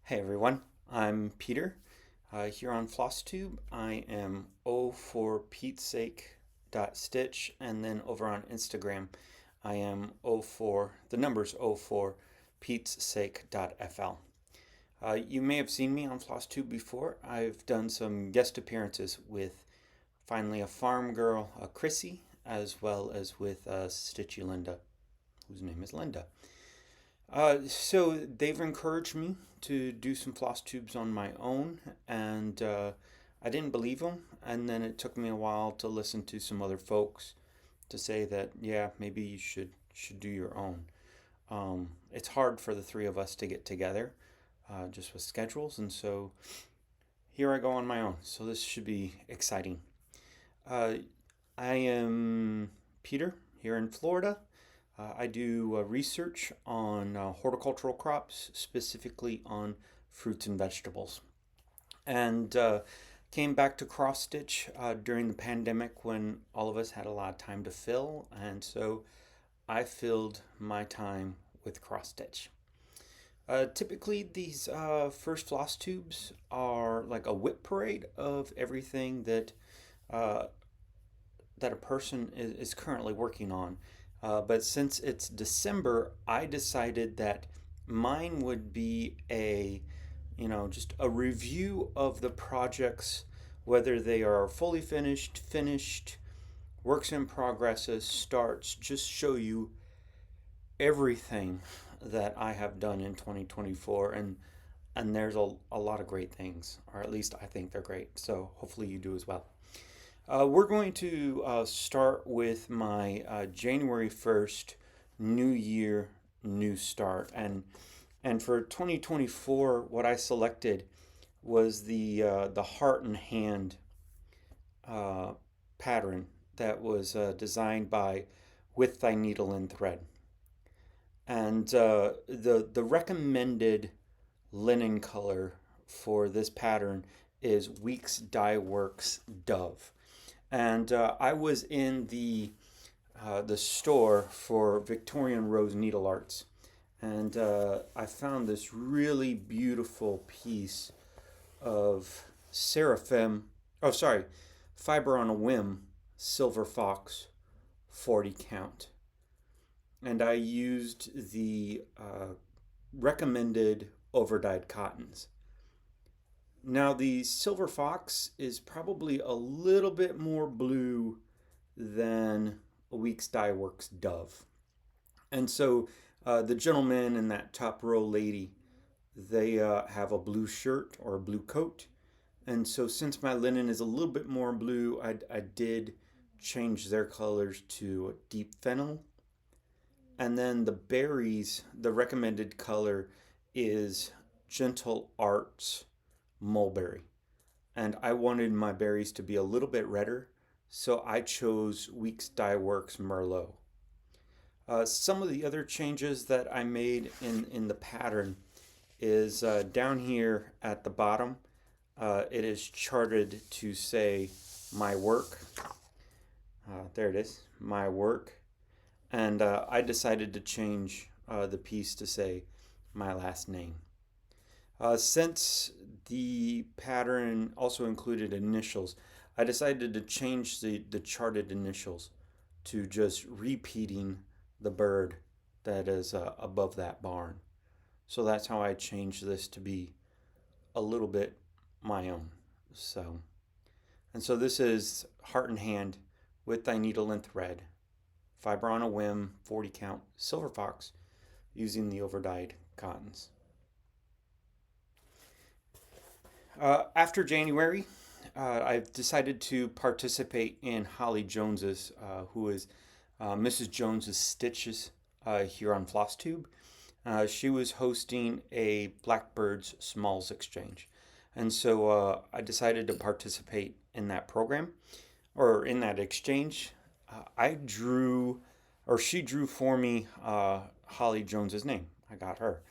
Hey everyone, I'm Peter. Here on Flosstube, I am 04PetesSake.Stitch, and then over on Instagram, I am 04, the numbers 04PetesSake.FL. You may have seen me on Flosstube before. I've done some guest appearances with finally a farm girl, Chrissy, as well as with Stitchy Linda, whose name is Linda. So they've encouraged me to do some floss tubes on my own, and I didn't believe them. And then it took me a while to listen to some other folks to say that yeah, maybe you should do your own. It's hard for the three of us to get together, just with schedules, and so here I go on my own. So this should be exciting. Uh, I am Peter here in Florida. I do research on horticultural crops, specifically on fruits and vegetables. And came back to cross stitch during the pandemic when all of us had a lot of time to fill. And so I filled my time with cross stitch. Typically, these first floss tubes are like a whip parade of everything uh, that a person is currently working on. But since it's December, I decided that mine would be just a review of the projects, whether they are fully finished, works in progresses, starts, just show you everything that I have done in 2024. And there's a lot of great things, or at least I think they're great. So hopefully you do as well. We're going to start with my January 1st New Year New Start. And for 2024, what I selected was the heart and hand uh, pattern that was designed by With Thy Needle and Thread. And the recommended linen color for this pattern is Weeks Dye Works Dove. And I was in the store for Victorian Rose Needle Arts, and I found this really beautiful piece of Seraphim. Oh, sorry, Fiber on a Whim Silver Fox 40 count, and I used the recommended overdyed cottons. Now, the Silver Fox is probably a little bit more blue than a Weeks Dye Works Dove. And so the gentleman and that top row lady, they have a blue shirt or a blue coat. And so since my linen is a little bit more blue, I did change their colors to deep fennel. And then the berries, the recommended color is Gentle Arts mulberry. And I wanted my berries to be a little bit redder, so I chose Weeks Dye Works Merlot. Some of the other changes that I made in the pattern is down here at the bottom, it is charted to say my work. There it is, my work. And I decided to change the piece to say my last name. Since the pattern also included initials, I decided to change the charted initials to just repeating the bird that is above that barn. So that's how I changed this to be a little bit my own. So this is Heart and Hand, With Thy Needle and Thread, Fiber on a Whim, 40 count, Silver Fox, using the overdyed cottons. After January, I've decided to participate in Holly Jones's, who is Mrs. Jones's Stitches here on Flosstube. She was hosting a Blackbirds Smalls Exchange. And so I decided to participate in that program, or in that exchange. I drew, or she drew for me, Holly Jones's name. I got her.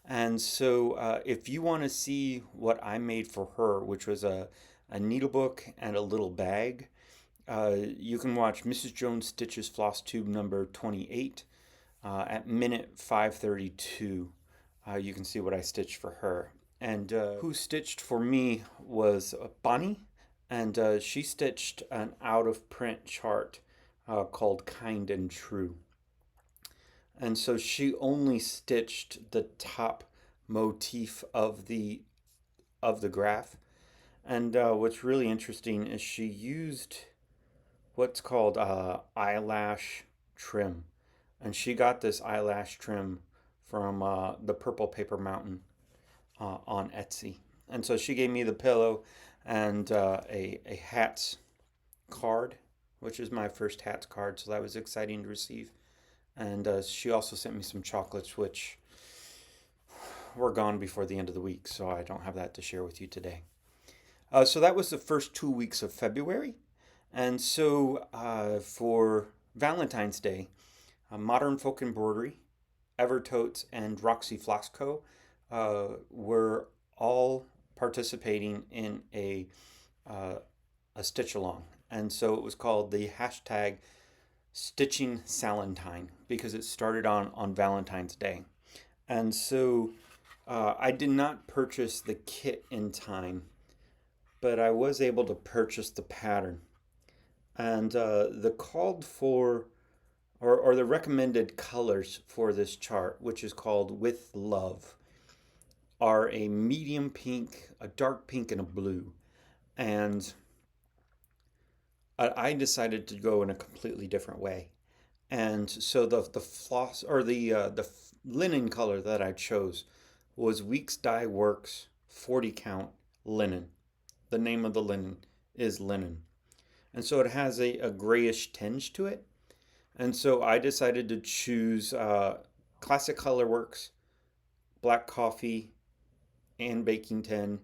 And so if you want to see what I made for her, which was a needlebook and a little bag, you can watch Mrs. Jones Stitches Floss Tube number 28 at minute 5:32. You can see what I stitched for her. And who stitched for me was Bonnie, and she stitched an out of print chart called Kind and True. And so she only stitched the top motif of the graph. And what's really interesting is she used what's called eyelash trim, and she got this eyelash trim from the Purple Paper Mountain on Etsy. And so she gave me the pillow and a hats card, which is my first hats card, so that was exciting to receive. And she also sent me some chocolates, which were gone before the end of the week, so I don't have that to share with you today. So that was the first 2 weeks of February. And so for Valentine's Day, Modern Folk Embroidery, Evertotes, and Roxy Floss Co. Were all participating in a stitch along. And so it was called the hashtag Stitching Salentine because it started on Valentine's Day. And so I did not purchase the kit in time, but I was able to purchase the pattern. And the called for, or the recommended colors for this chart, which is called With Love, are a medium pink, a dark pink, and a blue. And I decided to go in a completely different way. And so the floss or the linen color that I chose was Weeks Dye Works 40 count linen. The name of the linen is linen. And so it has a grayish tinge to it. And so I decided to choose Classic Color Works, Black Coffee, and Baking Tin.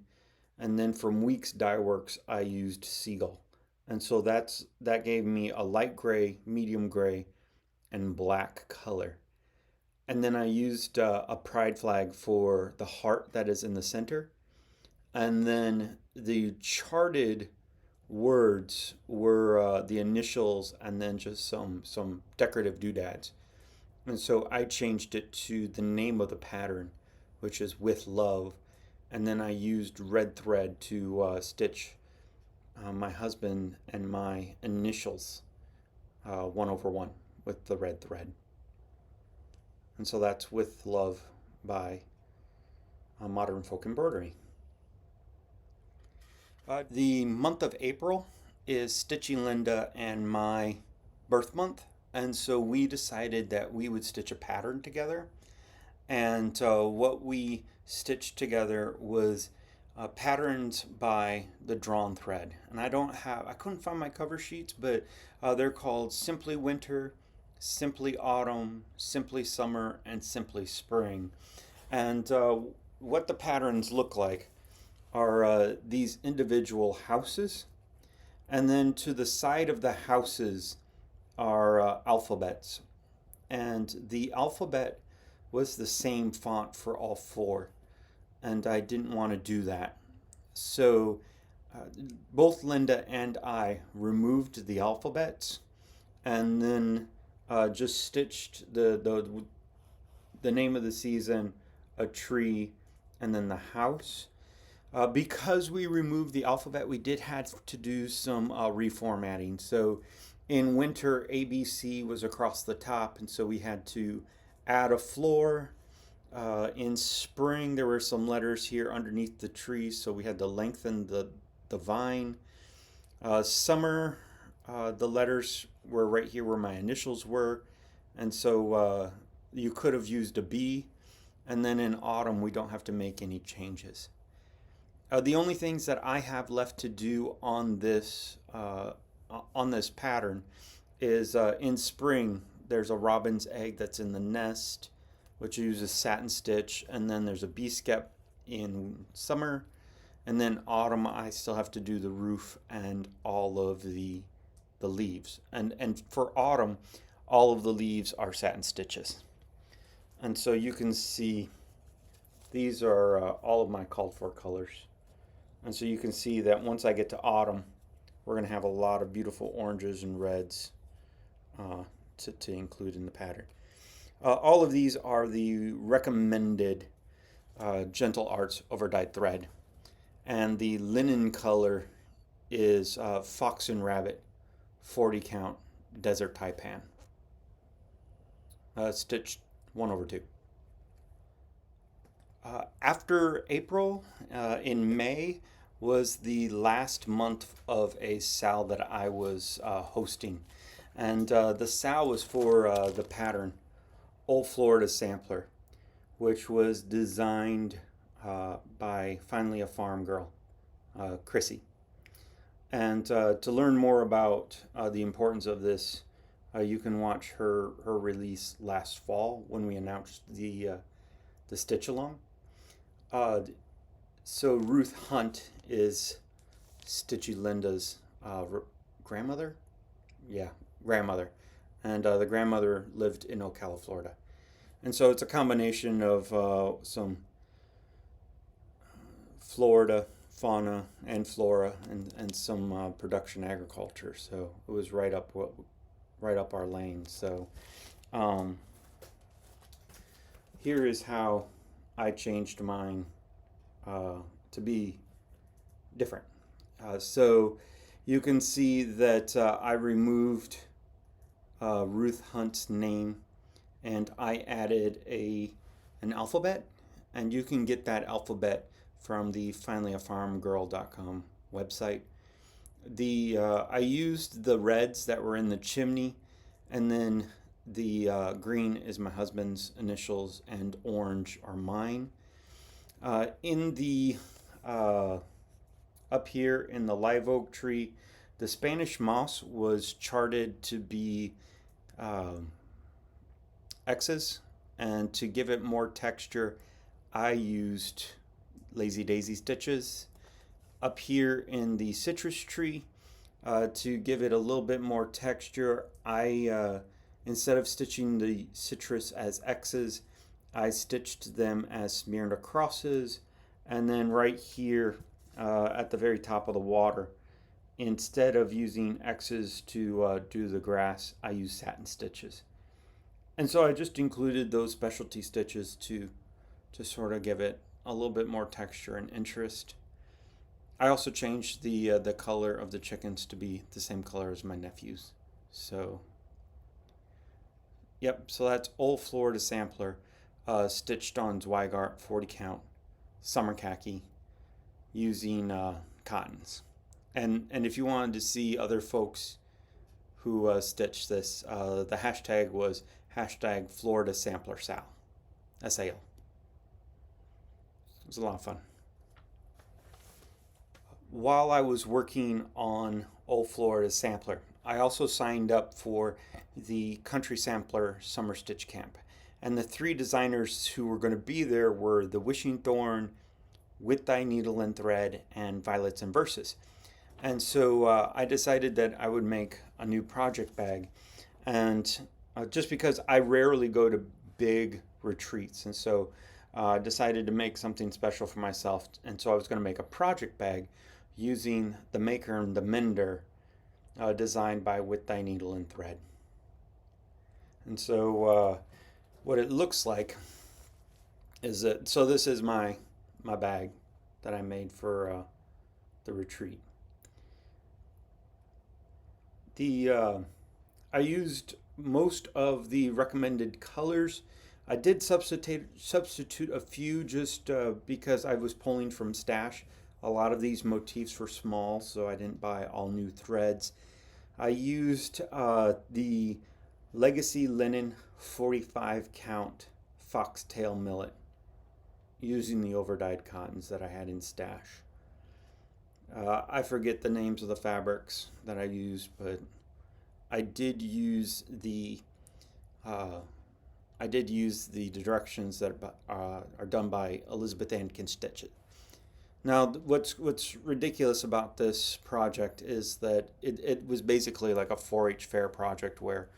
And then from Weeks Dye Works, I used Seagull. And so that gave me a light gray, medium gray, and black color. And then I used a pride flag for the heart that is in the center. And then the charted words were the initials and then just some decorative doodads. And so I changed it to the name of the pattern, which is With Love. And then I used red thread to stitch my husband and my initials 1/1 with the red thread. And so that's With Love by Modern Folk Embroidery. The month of April is Stitching Linda and my birth month. And so we decided that we would stitch a pattern together. And what we stitched together was patterns by the drawn thread. And I couldn't find my cover sheets, but they're called Simply Winter, Simply Autumn, Simply Summer, and Simply Spring. And what the patterns look like are these individual houses. And then to the side of the houses are alphabets. And the alphabet was the same font for all four. And I didn't want to do that. So both Linda and I removed the alphabets and then just stitched the name of the season, a tree, and then the house. Because we removed the alphabet, we did have to do some reformatting. So in winter, ABC was across the top, and so we had to add a floor. In spring, there were some letters here underneath the tree, so we had to lengthen the vine. Summer, the letters were right here where my initials were, and so you could have used a B. And then in autumn, we don't have to make any changes. The only things that I have left to do on this pattern is in spring, there's a robin's egg that's in the nest, which uses satin stitch, and then there's a bee skep in summer, and then autumn I still have to do the roof and all of the leaves. And for autumn, all of the leaves are satin stitches. And so you can see these are all of my called for colors. And so you can see that once I get to autumn, we're going to have a lot of beautiful oranges and reds to include in the pattern. All of these are the recommended Gentle Arts overdyed thread. And the linen color is Fox and Rabbit 40 count Desert Taipan. Stitched 1/2. After April, in May was the last month of a SAL that I was hosting. And the SAL was for the pattern Old Florida Sampler, which was designed by finally a farm girl, Chrissy. And to learn more about the importance of this, you can watch her release last fall when we announced the stitch along. So Ruth Hunt is Stitchy Linda's grandmother? Yeah, grandmother. And the grandmother lived in Ocala, Florida. And so it's a combination of some Florida fauna and flora and some production agriculture. So it was right up our lane. So here is how I changed mine to be different. So you can see that I removed Ruth Hunt's name and I added an alphabet, and you can get that alphabet from the finallyafarmgirl.com website. I used the reds that were in the chimney, and then the green is my husband's initials and orange are mine. In the up here in the live oak tree, the Spanish moss was charted to be X's, and to give it more texture, I used Lazy Daisy stitches. Up here in the citrus tree, to give it a little bit more texture, I instead of stitching the citrus as X's, I stitched them as smeared crosses. And then right here at the very top of the water, instead of using X's to do the grass, I use satin stitches. And so I just included those specialty stitches to sort of give it a little bit more texture and interest. I also changed the color of the chickens to be the same color as my nephew's. So, yep, so that's Old Florida Sampler, stitched on Zweigart 40 count, summer khaki, using cottons. And if you wanted to see other folks who stitched this, the hashtag was hashtag Florida Sampler Sal, SAL. It was a lot of fun. While I was working on Old Florida Sampler, I also signed up for the Country Sampler Summer Stitch Camp. And the three designers who were going to be there were the Wishing Thorn, With Thy Needle and Thread, and Violets and Verses. And so I decided that I would make a new project bag. And just because I rarely go to big retreats, and so I decided to make something special for myself. And so I was going to make a project bag using the maker and the mender designed by With Thy Needle and Thread. And so what it looks like is that, so this is my bag that I made for the retreat. I used most of the recommended colors. I did substitute a few just because I was pulling from stash. A lot of these motifs were small, so I didn't buy all new threads. I used the Legacy Linen 45 count foxtail millet using the overdyed cottons that I had in stash. I forget the names of the fabrics that I used, but I did use the directions that are done by Elizabeth Ann can stitch it. Now, what's ridiculous about this project is that it was basically like a 4-H fair project where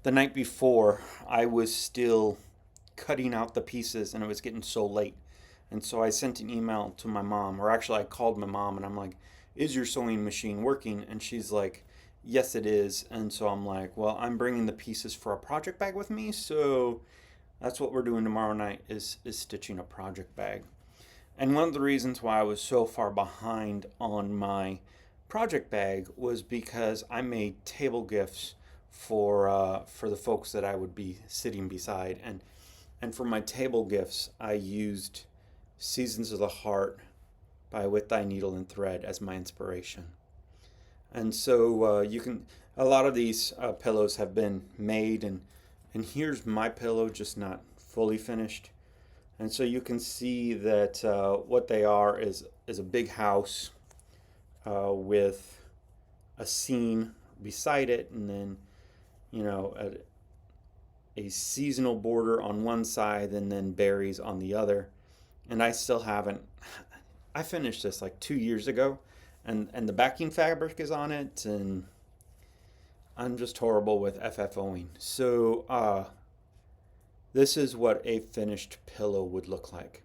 the night before I was still cutting out the pieces and it was getting so late. And so I sent an email to my mom, or actually I called my mom and I'm like, is your sewing machine working? And she's like, yes, it is. And so I'm like, well, I'm bringing the pieces for a project bag with me, so That's what we're doing tomorrow night is stitching a project bag. And one of the reasons why I was so far behind on my project bag was because I made table gifts for the folks that I would be sitting beside, and for my table gifts I used Seasons of the Heart by With Thy Needle and Thread as my inspiration. And so you can, a lot of these pillows have been made, and here's my pillow, just not fully finished. And so you can see that what they are is a big house with a scene beside it, and then a seasonal border on one side, and then berries on the other. And I still haven't. I finished this like 2 years ago, and the backing fabric is on it, and I'm just horrible with FFOing. So this is what a finished pillow would look like.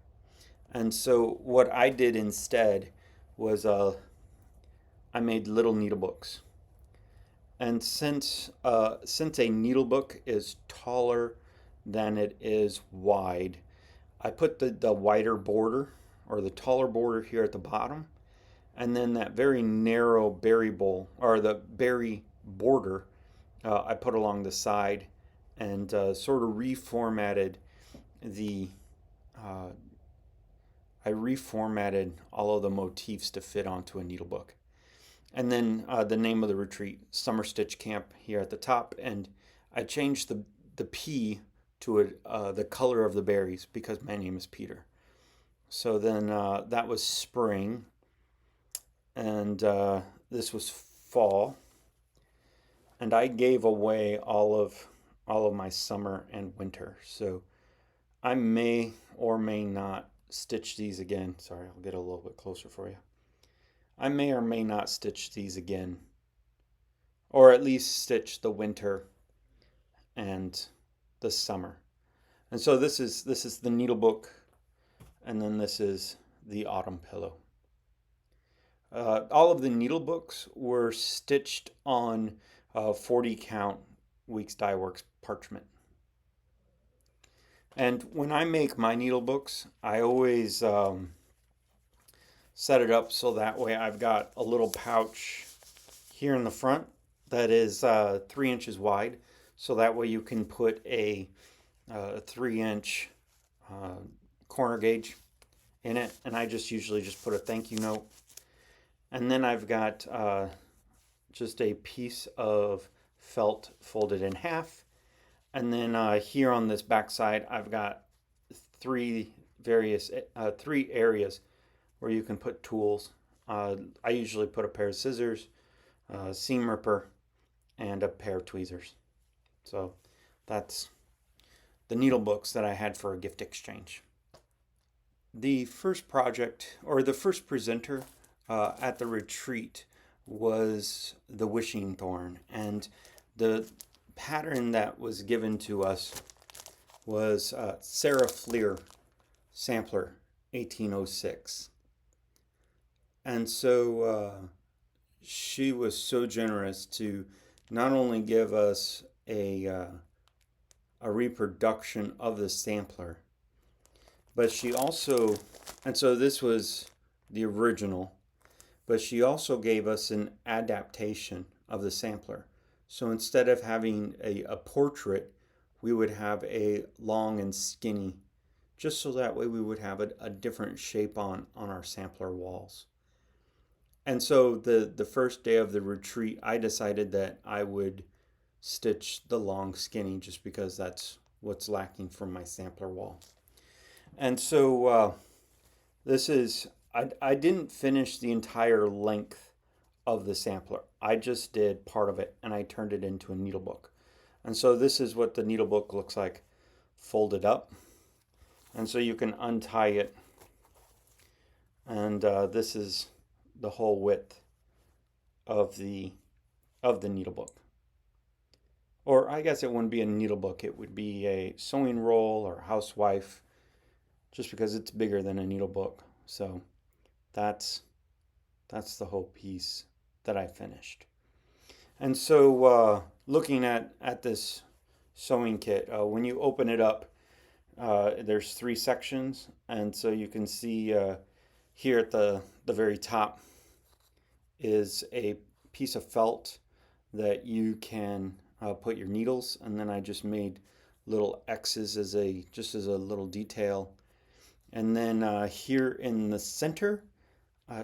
And so what I did instead was I made little needle books. And since a needle book is taller than it is wide, I put the wider border or the taller border here at the bottom, and then that very narrow berry bowl or the berry border I put along the side, and sort of reformatted the I reformatted all of the motifs to fit onto a needle book. And then the name of the retreat, Summer Stitch Camp, here at the top. And I changed the P to the color of the berries because my name is Peter. So then that was spring, and this was fall. And I gave away all of my summer and winter. So I may or may not stitch these again. Sorry, I'll get a little bit closer for you. I may or may not stitch these again, or at least stitch the winter and the summer. And so this is the needle book, and then this is the autumn pillow. All of the needle books were stitched on 40 count Weeks Dye Works parchment. And when I make my needle books, I always set it up so that way I've got a little pouch here in the front that is 3 inches wide, so that way you can put a 3-inch corner gauge in it, and I just usually just put a thank you note. And then I've got just a piece of felt folded in half, and then here on this back side I've got three areas where you can put tools. I usually put a pair of scissors, seam ripper, and a pair of tweezers. So that's the needle books that I had for a gift exchange. The first project, or the first presenter at the retreat, was the wishing thorn, and the pattern that was given to us was Sarah Fleer Sampler 1806. And so she was so generous to not only give us a reproduction of the sampler, but she also, and so this was the original, but she also gave us an adaptation of the sampler. So instead of having a portrait, we would have a long and skinny, just so that way we would have a different shape on our sampler walls. And so the first day of the retreat, I decided that I would stitch the long skinny just because that's what's lacking from my sampler wall. And so this is, I didn't finish the entire length of the sampler. I just did part of it, and I turned it into a needle book. And so this is what the needle book looks like folded up. And so you can untie it, and this is the whole width of the needle book. Or I guess it wouldn't be a needle book, it would be a sewing roll or housewife, just because it's bigger than a needle book. So that's the whole piece that I finished. And so looking at this sewing kit, when you open it up, There's three sections, and so you can see here at the very top is a piece of felt that you can put your needles, and then I just made little X's as a just as a little detail. And then here in the center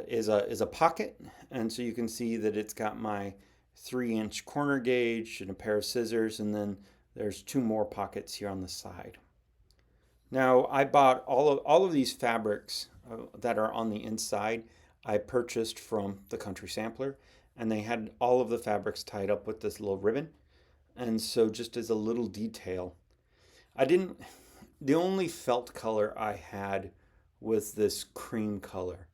is a pocket, and so you can see that it's got my 3-inch corner gauge and a pair of scissors, and then there's two more pockets here on the side. Now I bought all of these fabrics that are on the inside. I purchased from the Country Sampler, and they had all of the fabrics tied up with this little ribbon. And so just as a little detail, I didn't. The only felt color I had was this cream color,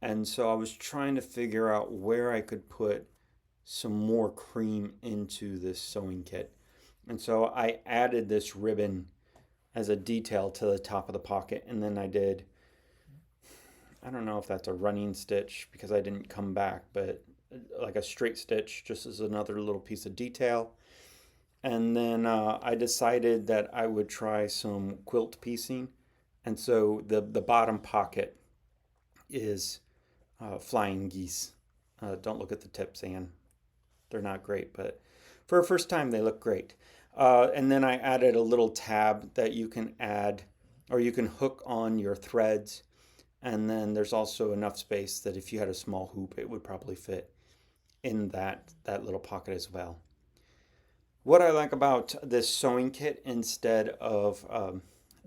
and so I was trying to figure out where I could put some more cream into this sewing kit. And so I added this ribbon as a detail to the top of the pocket, and then I don't know if that's a running stitch because I didn't come back, but like a straight stitch just as another little piece of detail. And then I decided that I would try some quilt piecing, and so the bottom pocket is flying geese. Don't look at the tips, Anne. They're not great, but for a first time they look great. And then I added a little tab that you can add, or you can hook on your threads. And then there's also enough space that if you had a small hoop, it would probably fit in that little pocket as well. What I like about this sewing kit instead of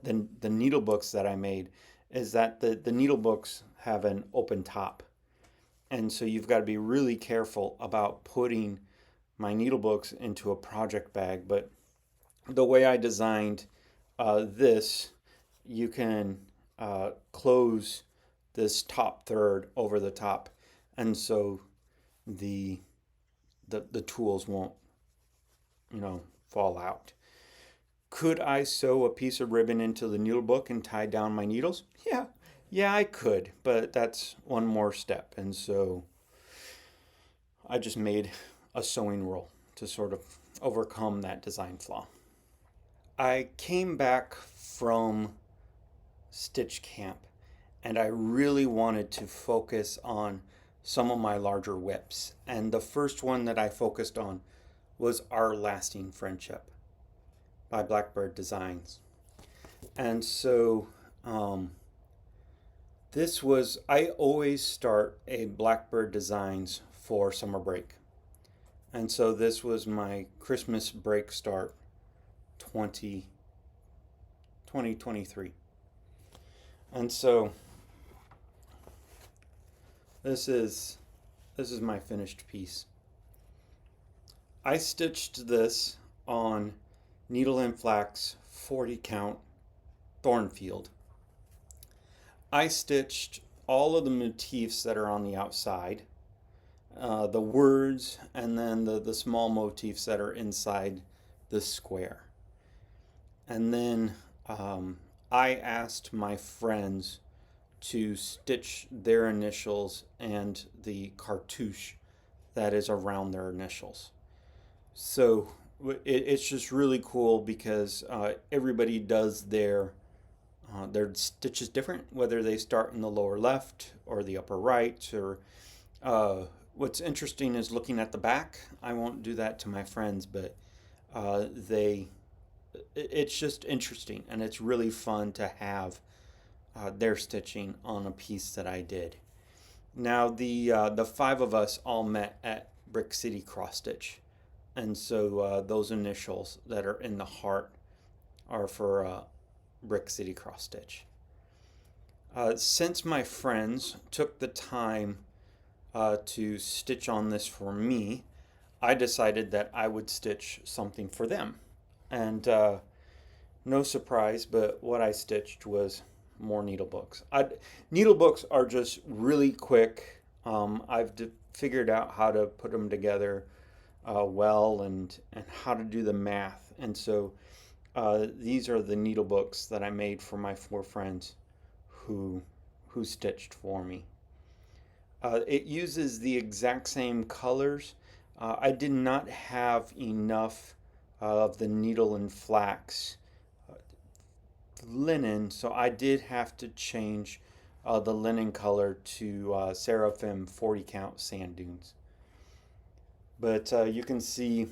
the needle books that I made is that the needle books have an open top. And so you've got to be really careful about putting my needle books into a project bag. But the way I designed this, you can close this top third over the top, and so the tools won't, fall out. Could I sew a piece of ribbon into the needle book and tie down my needles? Yeah, I could, but that's one more step, and so I just made a sewing roll to sort of overcome that design flaw. I came back from Stitch Camp, and I really wanted to focus on some of my larger whips. And the first one that I focused on was Our Lasting Friendship by Blackbird Designs. And so I always start a Blackbird Designs for summer break. And so this was my Christmas break start 2023. And so this is my finished piece. I stitched this on needle and flax 40 count Thorn field. I stitched all of the motifs that are on the outside, the words, and then the small motifs that are inside the square. And then I asked my friends to stitch their initials and the cartouche that is around their initials. So it's just really cool because everybody does their stitches different, whether they start in the lower left or the upper right. Or what's interesting is looking at the back. I won't do that to my friends, but it's just interesting, and it's really fun to have their stitching on a piece that I did. Now the five of us all met at Brick City Cross Stitch, and so those initials that are in the heart are for Brick City Cross Stitch. Since my friends took the time to stitch on this for me, I decided that I would stitch something for them. And no surprise, but what I stitched was more needle books. Needle books are just really quick. I've figured out how to put them together well, and how to do the math. And so these are the needle books that I made for my four friends who stitched for me. It uses the exact same colors. I did not have enough of the needle and flax linen, so I did have to change the linen color to Seraphim 40 count sand dunes. But you can see,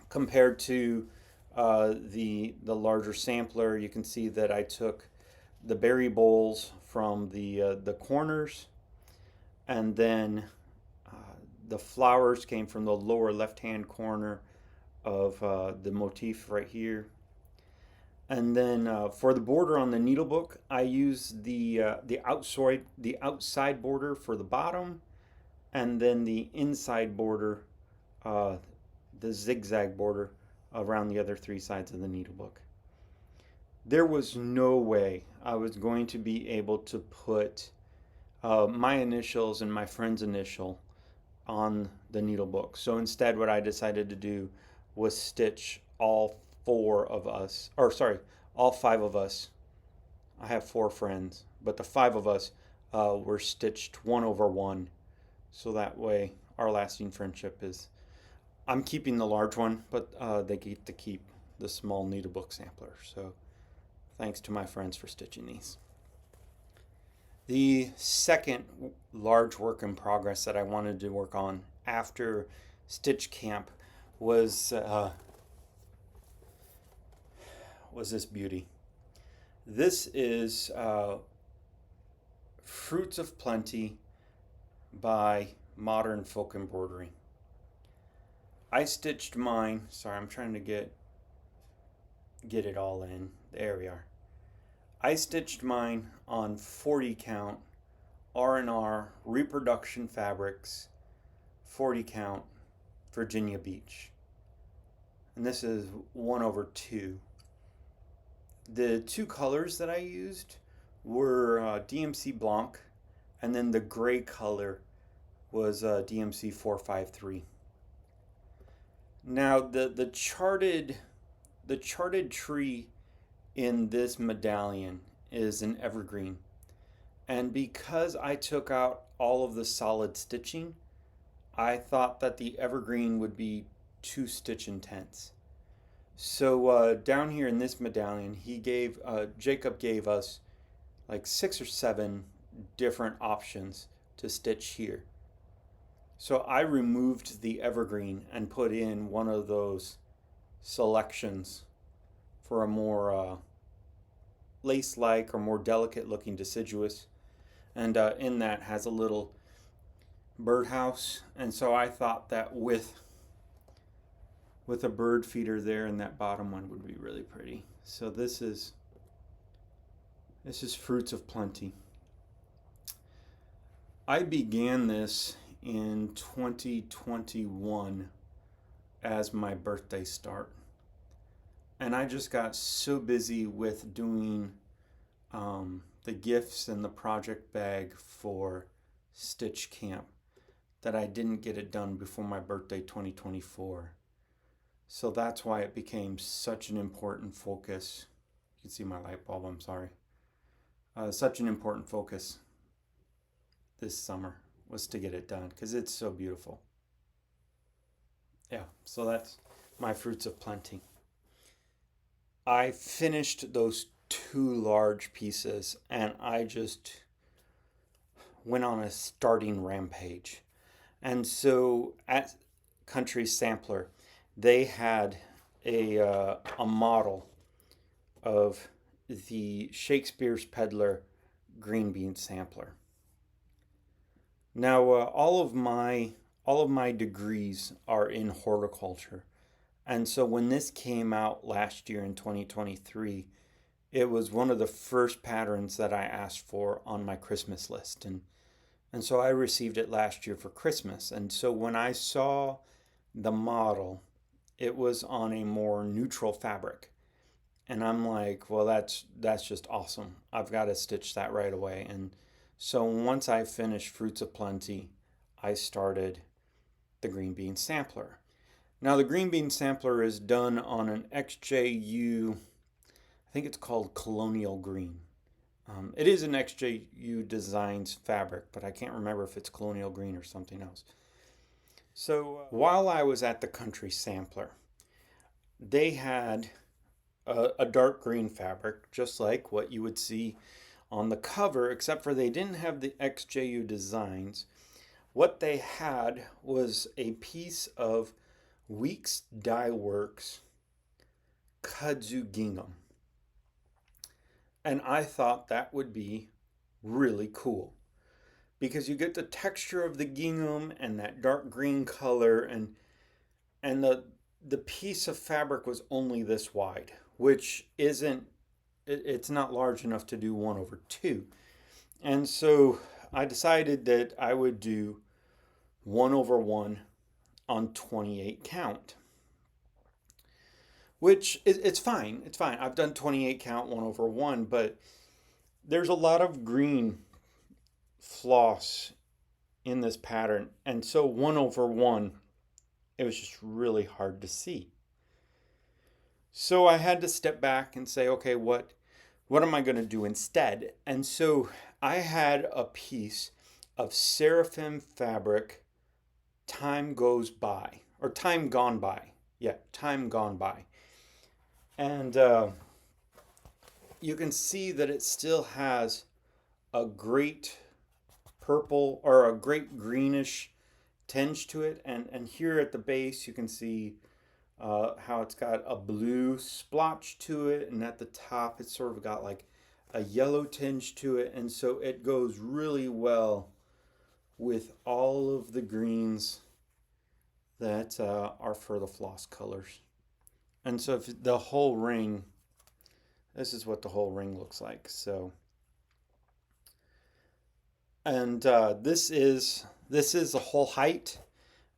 compared to the larger sampler, you can see that I took the berry bowls from the corners, and then uh, the flowers came from the lower left hand corner of the motif right here. And then for the border on the needlebook, I use the outside border for the bottom, and then the inside border, uh, the zigzag border around the other three sides of the needlebook. There was no way I was going to be able to put my initials and my friend's initial on the needlebook. So instead, what I decided to do was stitch all four of us, or sorry, all five of us. I have four friends, but the five of us were stitched 1/1. So that way, our lasting friendship is. I'm keeping the large one, but they get to keep the small needlebook sampler. So thanks to my friends for stitching these. The second large work in progress that I wanted to work on after Stitch Camp was this beauty. This is Fruits of Plenty by Modern Folk Embroidery. I stitched mine. Sorry, I'm trying to get it all in. There we are. I stitched mine on 40 count R&R reproduction fabrics, 40 count Virginia Beach. And this is 1/2. The two colors that I used were DMC Blanc, and then the gray color was DMC 453. Now the charted tree in this medallion is an evergreen, and because I took out all of the solid stitching, I thought that the evergreen would be too stitch intense. So down here in this medallion, Jacob gave us like 6 or 7 different options to stitch here. So I removed the evergreen and put in one of those selections for a more lace-like or more delicate-looking deciduous, and in that has a little birdhouse. And so I thought that with a bird feeder there, and that bottom one would be really pretty. So this is Fruits of Plenty. I began this in 2021 as my birthday start, and I just got so busy with doing the gifts and the project bag for Stitch Camp that I didn't get it done before my birthday 2024. So that's why it became such an important focus. You can see my light bulb, I'm sorry. Such an important focus this summer was to get it done because it's so beautiful. Yeah, so that's my Fruits of Plenty. I finished those 2 large pieces, and I just went on a starting rampage. And so at Country Sampler, they had a model of the Shakespeare's Peddler green bean sampler. Now, all of my degrees are in horticulture, and so when this came out last year in 2023, it was one of the first patterns that I asked for on my Christmas list, and so I received it last year for Christmas. And so when I saw the model, it was on a more neutral fabric, and I'm like, well, that's just awesome. I've got to stitch that right away. And so once I finished Fruits of Plenty, I started the green bean sampler. Now the green bean sampler is done on an XJU, I think it's called Colonial Green. It is an XJU Designs fabric, but I can't remember if it's Colonial Green or something else. So while I was at the Country Sampler, they had a dark green fabric, just like what you would see on the cover, except for they didn't have the XJU designs. What they had was a piece of Weeks Dye Works kudzu gingham. And I thought that would be really cool because you get the texture of the gingham and that dark green color, and the piece of fabric was only this wide, which isn't, it's not large enough to do 1/2. And so I decided that I would do 1/1 on 28 count, which it's fine. It's fine. I've done 28 count 1/1, but there's a lot of green floss in this pattern. And so 1/1, it was just really hard to see. So I had to step back and say, okay, what am I going to do instead? And so I had a piece of seraphim fabric, Time Goes By, or Time Gone By. Yeah, Time Gone By. And you can see that it still has a great purple or a great greenish tinge to it. And here at the base, you can see how it's got a blue splotch to it. And at the top, it's sort of got like a yellow tinge to it. And so it goes really well with all of the greens that are for the floss colors. And so if the whole ring, this is what the whole ring looks like. So, and this is the whole height,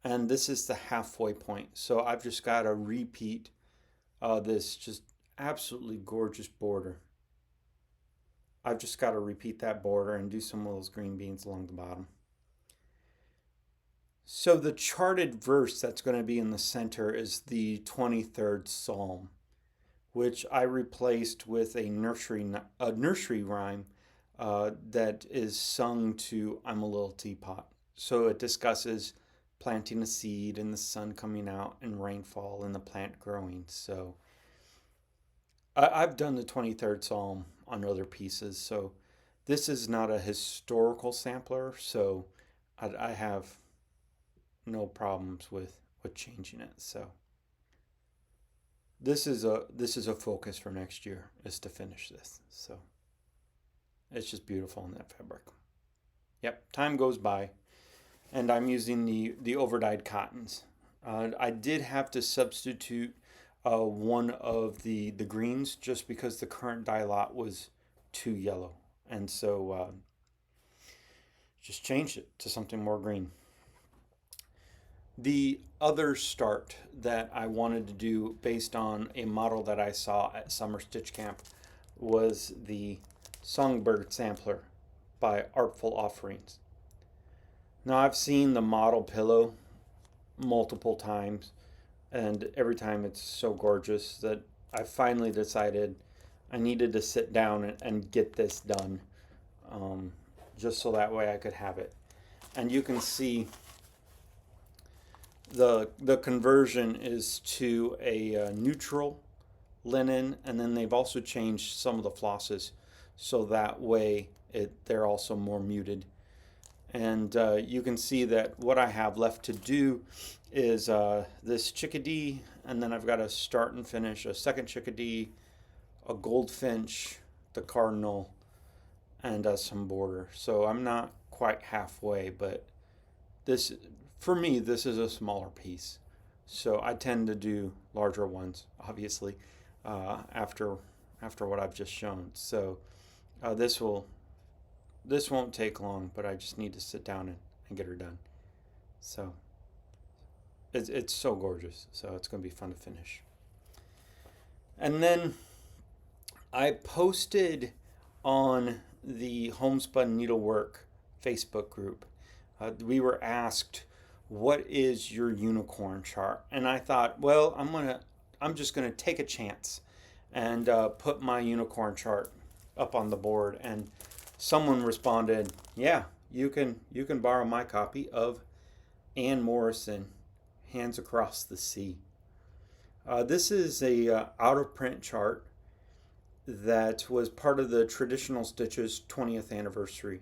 and this is the halfway point. So I've just got to repeat this just absolutely gorgeous border. I've just got to repeat that border and do some of those green beans along the bottom. So the charted verse that's going to be in the center is the 23rd Psalm, which I replaced with a nursery rhyme that is sung to I'm a Little Teapot. So it discusses planting a seed and the sun coming out and rainfall and the plant growing. So I've done the 23rd Psalm on other pieces. So this is not a historical sampler, so I have no problems with changing it. So this is a focus for next year, is to finish this. So it's just beautiful in that fabric. Yep, time goes by, and I'm using the overdyed cottons. I did have to substitute one of the greens just because the current dye lot was too yellow, and so just changed it to something more green. The other start that I wanted to do based on a model that I saw at Summer Stitch Camp was the Songbird Sampler by Artful Offerings. Now I've seen the model pillow multiple times, and every time it's so gorgeous that I finally decided I needed to sit down and get this done, just so that way I could have it. And you can see the conversion is to a neutral linen, and then they've also changed some of the flosses so that way they're also more muted. And you can see that what I have left to do is this chickadee, and then I've got to start and finish a second chickadee, a goldfinch, the cardinal, and some border. So I'm not quite halfway, but this, for me, this is a smaller piece. So I tend to do larger ones, obviously, after what I've just shown. So this won't take long, but I just need to sit down and get her done. So it's so gorgeous. So it's going to be fun to finish. And then I posted on the Homespun Needlework Facebook group. We were asked, what is your unicorn chart? And I thought, well, I'm just gonna take a chance and put my unicorn chart up on the board. And someone responded, yeah, you can borrow my copy of Anne Morrison, Hands Across the Sea. This is a out of print chart that was part of the Traditional Stitches 20th anniversary.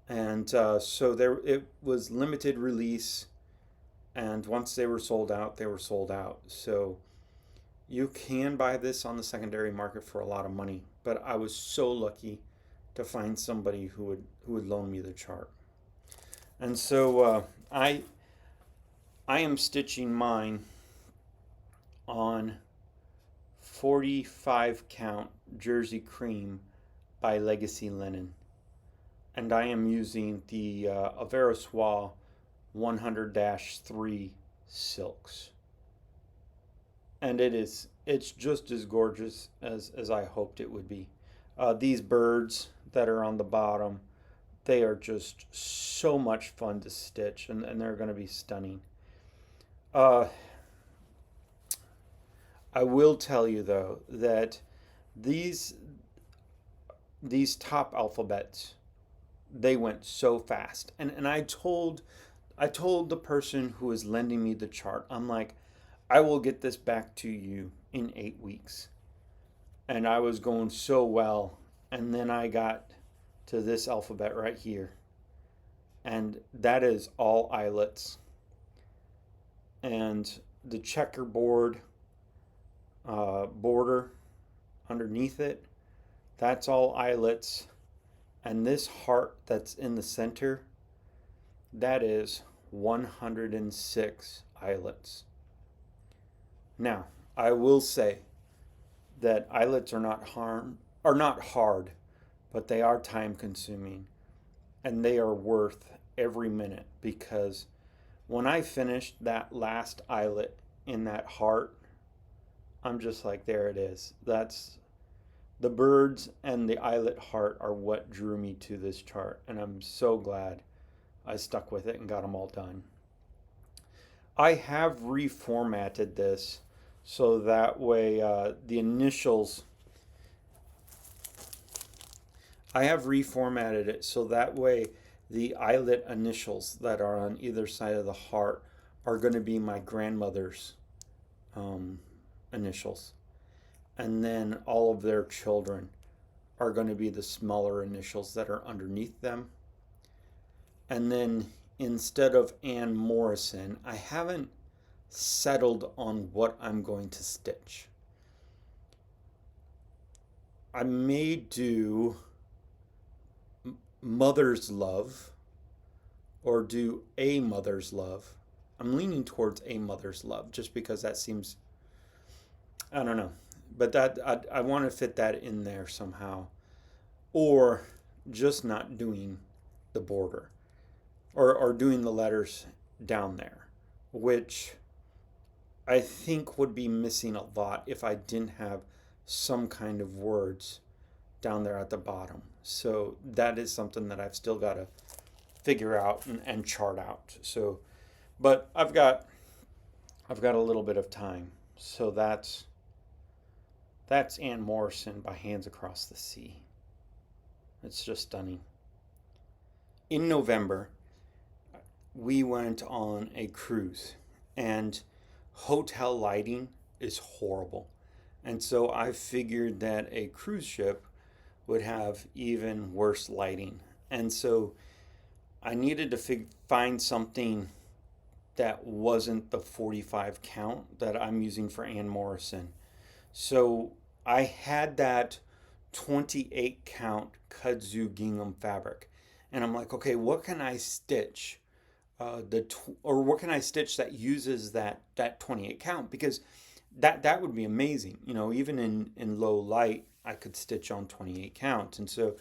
And so there it was limited release, and once they were sold out, they were sold out. So you can buy this on the secondary market for a lot of money, but I was so lucky to find somebody who would loan me the chart. And so I am stitching mine on 45 count Jersey Cream by Legacy Linen, and I am using the Averrois 100-3 silks, and it's just as gorgeous as I hoped it would be. These birds that are on the bottom, they are just so much fun to stitch, and they're going to be stunning. Uh, I will tell you though that these these top alphabets, they went so fast, and I told the person who was lending me the chart, I'm like, I will get this back to you in 8 weeks, and I was going so well, and then I got to this alphabet right here, and that is all eyelets, and the checkerboard border underneath it, that's all eyelets, and this heart that's in the center, that is 106 eyelets. Now, I will say that eyelets are not hard, but they are time consuming, and they are worth every minute, because when I finished that last eyelet in that heart, I'm just like, there it is. That's the birds and the eyelet heart are what drew me to this chart, and I'm so glad I stuck with it and got them all done. I have reformatted this so that way the initials, I have reformatted it so that way the eyelet initials that are on either side of the heart are going to be my grandmother's initials. And then all of their children are going to be the smaller initials that are underneath them. And then instead of Ann Morrison, I haven't settled on what I'm going to stitch. I may do Mother's Love or do A Mother's Love. I'm leaning towards A Mother's Love just because that seems, I don't know, but that I want to fit that in there somehow, or just not doing the border, or doing the letters down there, which I think would be missing a lot if I didn't have some kind of words down there at the bottom. So that is something that I've still got to figure out and chart out. So, but I've got a little bit of time. So that's Ann Morrison by Hands Across the Sea. It's just stunning. In November, we went on a cruise, and hotel lighting is horrible. And so I figured that a cruise ship would have even worse lighting. And so I needed to find something that wasn't the 45 count that I'm using for Ann Morrison. So I had that 28 count kudzu gingham fabric. And I'm like, okay, what can I stitch? Or what can I stitch that uses that 28 count? Because that would be amazing. Even in low light, I could stitch on 28 count. And so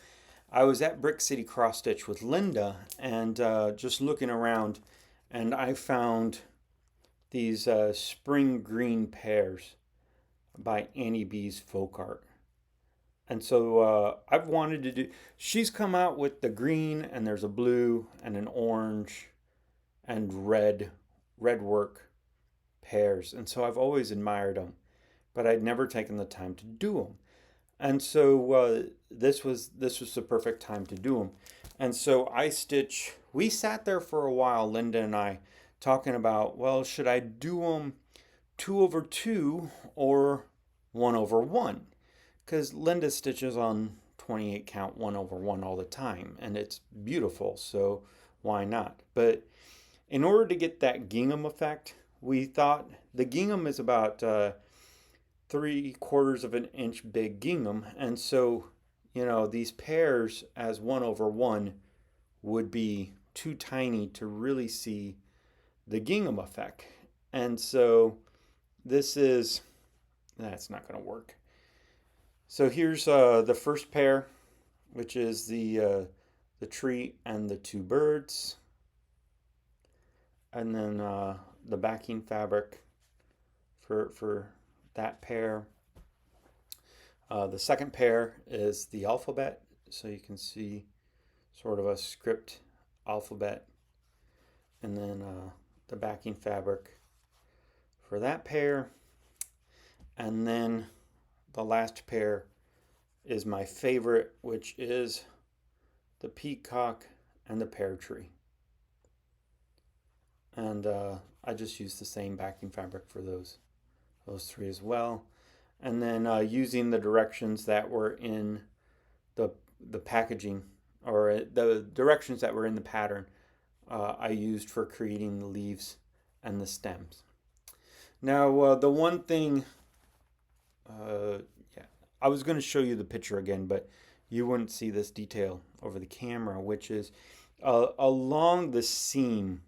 I was at Brick City Cross Stitch with Linda, and just looking around, and I found these spring green pears by Annie B's Folk Art. And so I've wanted to do, she's come out with the green, and there's a blue and an orange and red work pears. And so I've always admired them, but I'd never taken the time to do them. And so this was the perfect time to do them. And so we sat there for a while, Linda and I, talking about, well, should I do them 2/2 or 1/1, because Linda stitches on 28 count 1/1 all the time, and it's beautiful, so why not? But in order to get that gingham effect, we thought the gingham is about 3/4 of an inch big gingham, and so these pairs as 1/1 would be too tiny to really see the gingham effect. And so that's not going to work. So here's the first pair, which is the tree and the two birds. And then the backing fabric for that pair. The second pair is the alphabet, so you can see sort of a script alphabet. And then the backing fabric for that pair. And then the last pair is my favorite, which is the peacock and the pear tree. And I just used the same backing fabric for those three as well. And then using the directions that were in the packaging, or the directions that were in the pattern, I used for creating the leaves and the stems. Now the one thing, I was going to show you the picture again, but you wouldn't see this detail over the camera, which is along the seam,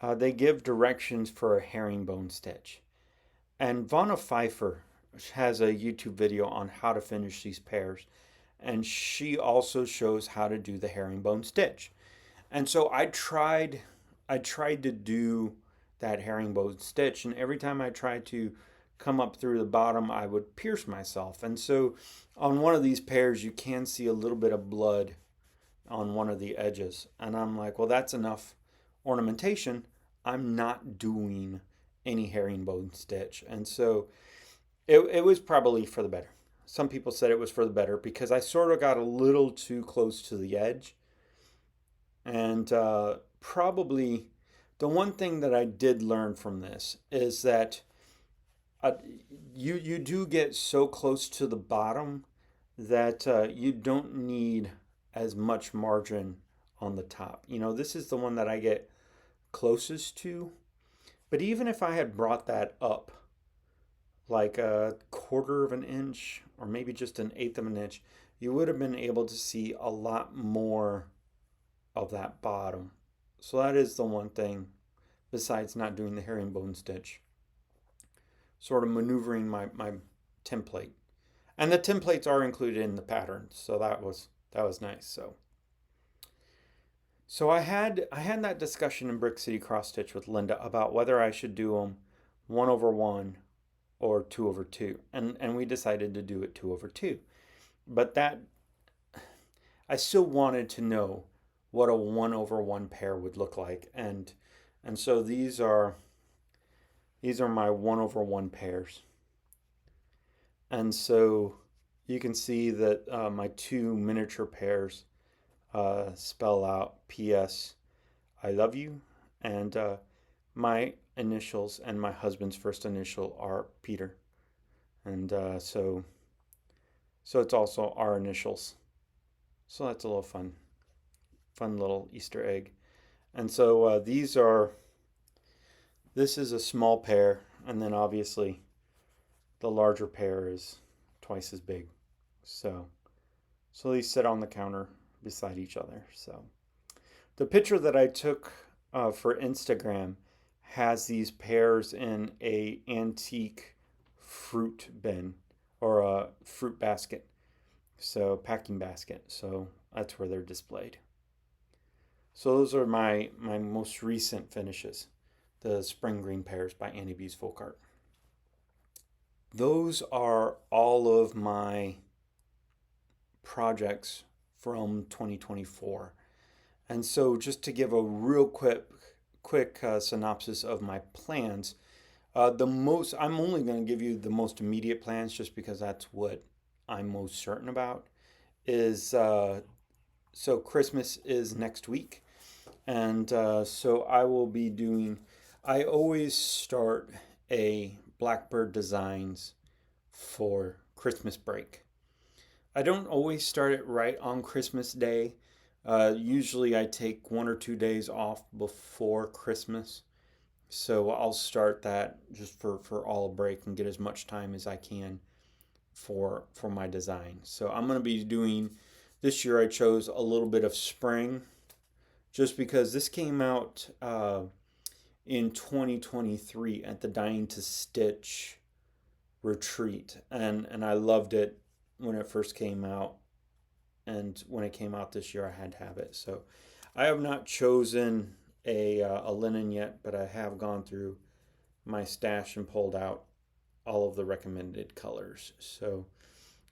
they give directions for a herringbone stitch. And Vanna Pfeiffer has a YouTube video on how to finish these pairs, and she also shows how to do the herringbone stitch. And so I tried to do that herringbone stitch, and every time I tried to come up through the bottom, I would pierce myself. And so on one of these pairs, you can see a little bit of blood on one of the edges. And I'm like, well, that's enough ornamentation. I'm not doing any herringbone stitch. And so it was probably for the better. Some people said it was for the better because I sort of got a little too close to the edge. And probably the one thing that I did learn from this is that you do get so close to the bottom that you don't need as much margin on the top. This is the one that I get closest to. But even if I had brought that up like 1/4 of an inch or maybe just 1/8 of an inch, you would have been able to see a lot more of that bottom. So that is the one thing, besides not doing the herringbone stitch, sort of maneuvering my template. And the templates are included in the pattern, so that was nice. So I had that discussion in Brick City Cross Stitch with Linda about whether I should do them 1/1 or 2/2, and we decided to do it 2/2. But that I still wanted to know what a 1/1 pair would look like, and so these are my 1/1 pairs. And so you can see that my two miniature pairs spell out P.S. I love you, and my initials and my husband's first initial are Peter, and so it's also our initials. So that's a little fun little Easter egg. And so this is a small pair, and then obviously the larger pair is twice as big. So these sit on the counter beside each other. So the picture that I took for Instagram has these pairs in a antique fruit bin or a fruit basket, so packing basket. So that's where they're displayed. So those are my most recent finishes, the Spring Green Pairs by Annie B's Folk Art. Those are all of my projects from 2024. And so just to give a real quick synopsis of my plans, I'm only going to give you the most immediate plans just because that's what I'm most certain about, is so Christmas is next week. And so I will be doing, I always start a Blackbird Designs for Christmas break. I don't always start it right on Christmas Day. Usually I take 1 or 2 days off before Christmas. So I'll start that just for all break and get as much time as I can for my design. So I'm going to be doing, this year I chose a little bit of spring just because this came out in 2023 at the Dying to Stitch retreat, and I loved it when it first came out, and when it came out this year I had to have it. So I have not chosen a linen yet, but I have gone through my stash and pulled out all of the recommended colors. So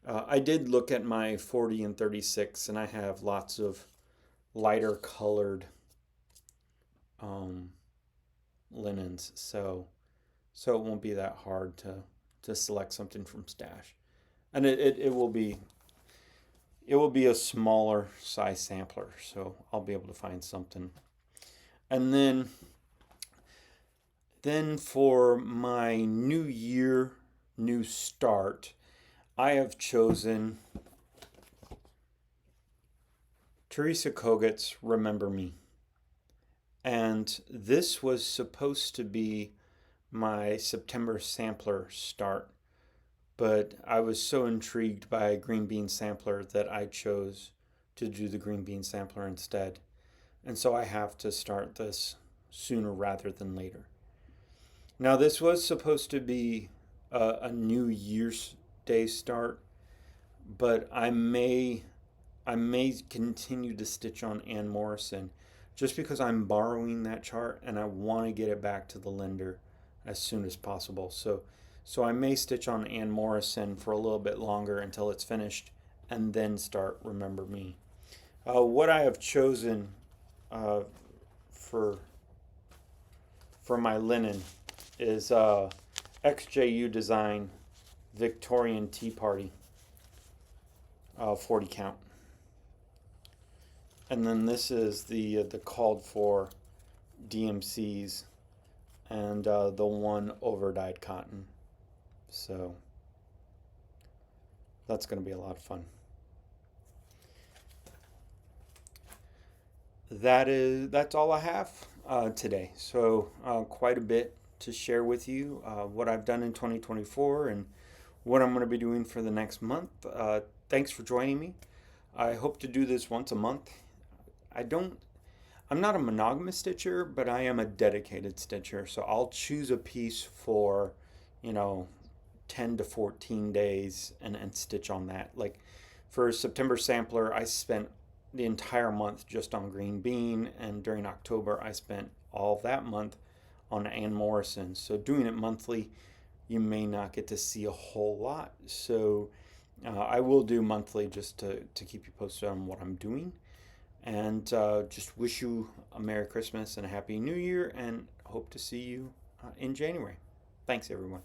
I did look at my 40 and 36, and I have lots of lighter colored linens, so it won't be that hard to select something from stash, and it will be a smaller size sampler, so I'll be able to find something. And then for my new year, new start, I have chosen Teresa Kogut's Remember Me. And this was supposed to be my September sampler start, but I was so intrigued by a green bean sampler that I chose to do the green bean sampler instead. And so I have to start this sooner rather than later. Now, this was supposed to be a New Year's Day start, but I may continue to stitch on Ann Morrison just because I'm borrowing that chart and I want to get it back to the lender as soon as possible. So I may stitch on Ann Morrison for a little bit longer until it's finished and then start Remember Me. What I have chosen for my linen is XJU Design Victorian Tea Party 40 count. And then this is the called for DMCs and the one over dyed cotton. So that's going to be a lot of fun. That's all I have today. So quite a bit to share with you, what I've done in 2024 and what I'm going to be doing for the next month. Thanks for joining me. I hope to do this once a month. I'm not a monogamous stitcher, but I am a dedicated stitcher. So I'll choose a piece for, 10 to 14 days and stitch on that. Like for September sampler, I spent the entire month just on green bean, and during October, I spent all of that month on Ann Morrison. So doing it monthly, you may not get to see a whole lot. So I will do monthly just to keep you posted on what I'm doing. And just wish you a Merry Christmas and a Happy New Year, and hope to see you in January. Thanks, everyone.